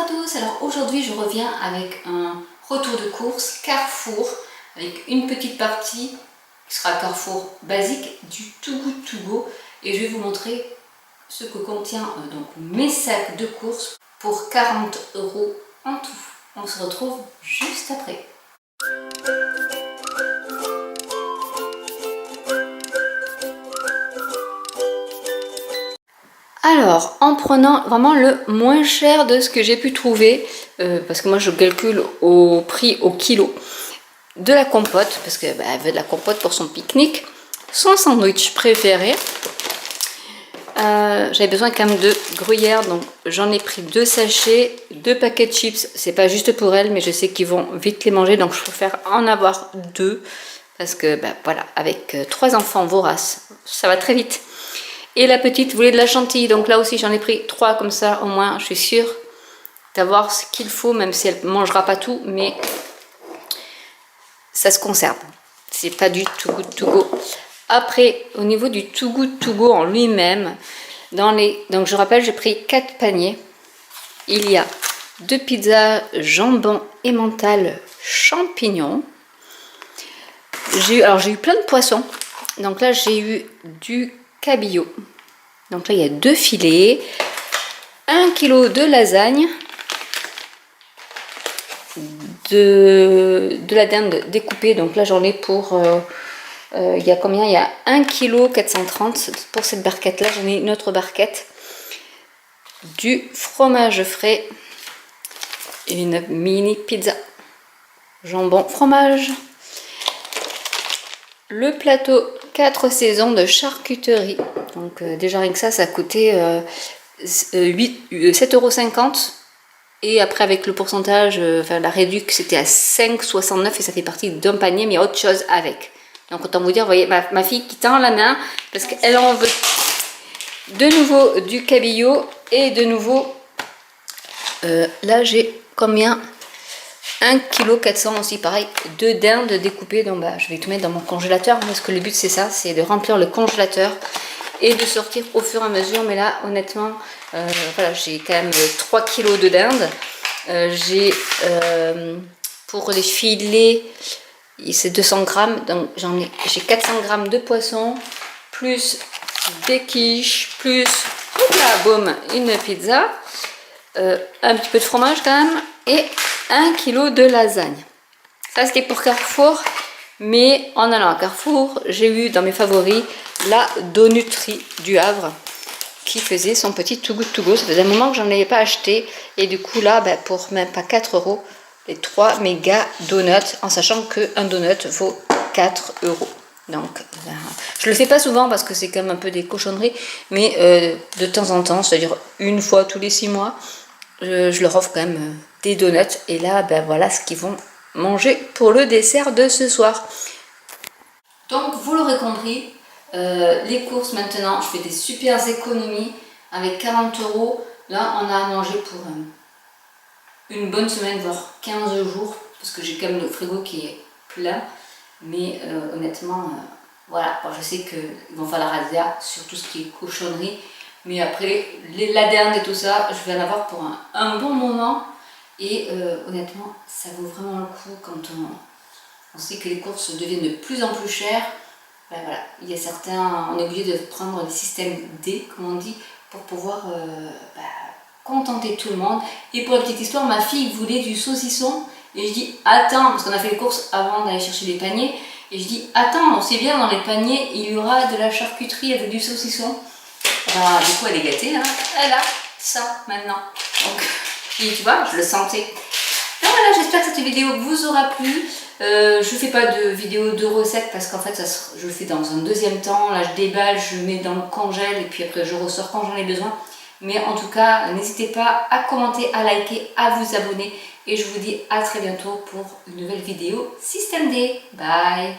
à tous, alors aujourd'hui je reviens avec un retour de course Carrefour avec une petite partie qui sera Carrefour basique du Too Good To Go et je vais vous montrer ce que contient donc mes sacs de course pour 40 € en tout. On se retrouve juste après. Alors, en prenant vraiment le moins cher de ce que j'ai pu trouver, parce que moi je calcule au prix au kilo, de la compote, parce qu'elle veut de la compote pour son pique-nique, son sandwich préféré. J'avais besoin quand même de gruyère, donc j'en ai pris 2 sachets, 2 paquets de chips. C'est pas juste pour elle, mais je sais qu'ils vont vite les manger, donc je préfère en avoir 2, parce que voilà, avec 3 enfants voraces, ça va très vite. Et la petite voulait de la chantilly, donc là aussi j'en ai pris 3 comme ça, au moins je suis sûre d'avoir ce qu'il faut, même si elle ne mangera pas tout, mais ça se conserve. C'est pas du Too Good To Go. Après, au niveau du Too Good To Go en lui-même, donc je rappelle, j'ai pris 4 paniers. Il y a 2 pizzas jambon emmental champignons. J'ai eu plein de poissons. Donc là j'ai eu du cabillaud. Donc là il y a 2 filets, 1 kg de lasagne, de la dinde découpée. Donc là j'en ai pour il y a combien? Il y a 1 kg 430 pour cette barquette là. J'en ai une autre barquette, du fromage frais, une mini pizza jambon fromage, le plateau 4 saisons de charcuterie. Donc déjà rien que ça a coûté 7,50 € et après avec le pourcentage, la réduc c'était à 5,69 € et ça fait partie d'un panier, mais il y a autre chose avec. Donc autant vous dire, vous voyez ma fille qui tend la main parce qu'elle en veut de nouveau du cabillaud et de nouveau là j'ai combien? 1 kg 400 aussi, pareil, 2 dindes découpées. Donc je vais tout mettre dans mon congélateur parce que le but c'est ça, c'est de remplir le congélateur et de sortir au fur et à mesure. Mais là honnêtement voilà, j'ai quand même 3 kg de dinde. J'ai pour les filets c'est 200 grammes, donc j'ai 400 grammes de poisson, plus des quiches, plus là, boum, une pizza, un petit peu de fromage quand même, et 1 kg de lasagne. Ça c'était pour Carrefour, mais en allant à Carrefour, j'ai eu dans mes favoris la Donutterie du Havre qui faisait son petit Too Good To Go. Ça faisait un moment que j'en avais pas acheté, et du coup là, pour même pas 4 €, les 3 méga donuts, en sachant qu'un donut vaut 4 €. Donc je le fais pas souvent parce que c'est quand même un peu des cochonneries, mais de temps en temps, c'est-à-dire une fois tous les 6 mois, je leur offre quand même des donuts. Et là, voilà ce qu'ils vont manger pour le dessert de ce soir. Donc vous l'aurez compris, les courses maintenant, je fais des super économies avec 40 €. Là, on a à manger pour une bonne semaine, voire 15 jours, parce que j'ai quand même le frigo qui est plein. Mais honnêtement, voilà, je sais qu'ils vont faire la razzia sur tout ce qui est cochonnerie. Mais après, la dinde et tout ça, je vais en avoir pour un bon moment. Et honnêtement, ça vaut vraiment le coup quand on sait que les courses deviennent de plus en plus chères. Voilà, il y a certains, on est obligé de prendre les systèmes D, comme on dit, pour pouvoir contenter tout le monde. Et pour la petite histoire, ma fille voulait du saucisson. Et je dis, attends, parce qu'on a fait les courses avant d'aller chercher les paniers. Et je dis, attends, on sait bien, dans les paniers, il y aura de la charcuterie avec du saucisson. Du coup, elle est gâtée, hein. Elle a ça maintenant. Donc, et tu vois, je le sentais. Donc voilà, j'espère que cette vidéo vous aura plu. Je ne fais pas de vidéo de recettes parce qu'en fait, je le fais dans un deuxième temps. Là, je déballe, je mets dans le congèle et puis après, je ressors quand j'en ai besoin. Mais en tout cas, n'hésitez pas à commenter, à liker, à vous abonner. Et je vous dis à très bientôt pour une nouvelle vidéo Système D. Bye!